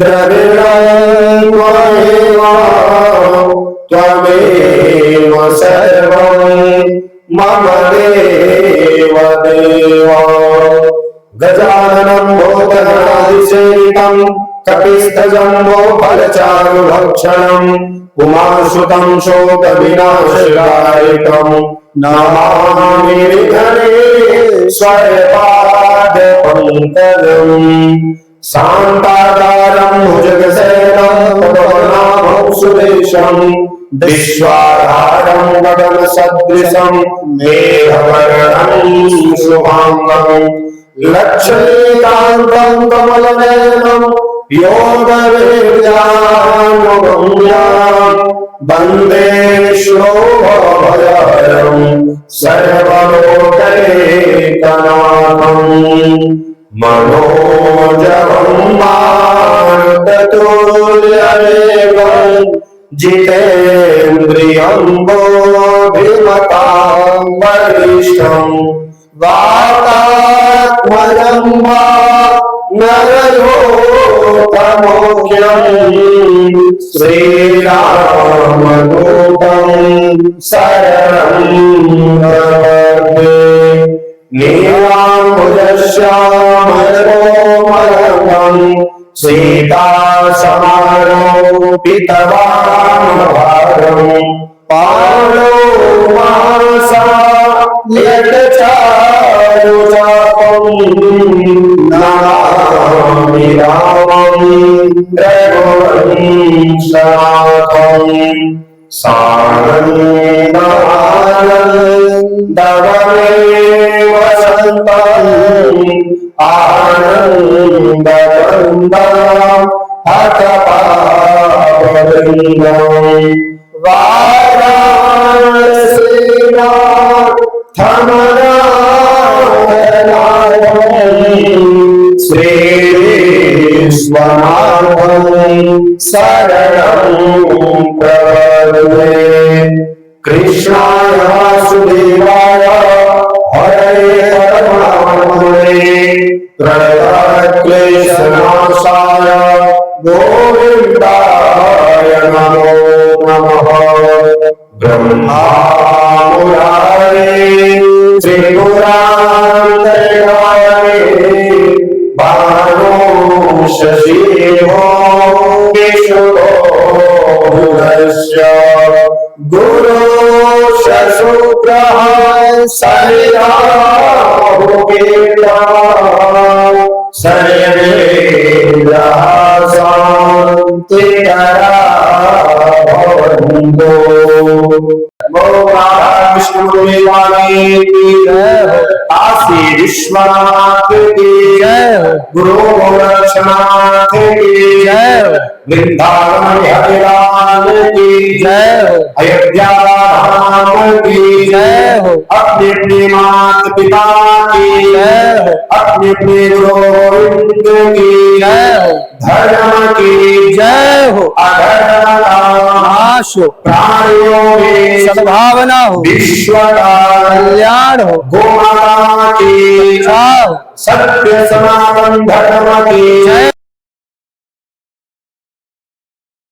द्रविणं त्वमेव सर्वं मम देव देव। गजाननं भूतगणाधिसेवितं कपिस्थजम्बो फलचारुभक्षणं उमासुतं शोकविनाशकारितं नमामि विघ्नेश्वरपादपङ्कजम्। शान्ताकारं भुजगशयनं पवनाभं सुरेशं विश्वाधारं गगनसदृशं मेघवर्णं शुभाङ्गं लक्ष्मीकान्तं कमलनयनं योगवेद्यानुगम्यां वन्दे श्लोकभयहरं सर्वलोकैकनाथम्। मनोजवं मारुततुल्यवेगं जितेन्द्रियं बुद्धिमतां वरिष्ठं वातात्मजं नरयोतमोख्यं श्रीरामदूतं शरणं प्रपद्ये। नीलाम्बुजश्यामलकोमलं सीतासमारोपितवामभारं पाणौ मासा यच्चारुचापं नमामि रामं रघुवंशनाथम्। सानन्दमानन्दवमेव सन्तम् आनन्दकन्दं हतपापवृन्दम्। वाराणसीनाथमनाथनाथम् श्रीविश्वनाथं शरणं प्रपद्ये। कृष्णाय वासुदेवाय हरे परमात्मने प्रणतक्लेशनाशाय गोविन्दाय नमो नमः। ब्रह्मा मुरारे त्रिपुरान्तकारे बाणो शशिभो केशवो बुधस्य गुरो शुक्रः शनिराहुकेतुः सर्वेन्द्राः शान्तिकराः भवन्तु। काशी विश्वनाथ की गुरु गोरक्षनाथ की वृंदावन हरिलाल की अयोध्या धाम की अपने अपने माता पिता की अपने अपने गुरु गोविंद की धर्म की जय हो। अधर्म नाश हो, प्राणियों में सद्भावना हो, विश्व का कल्याण हो। गोमाता की जय सत्य सनातन धर्म की जय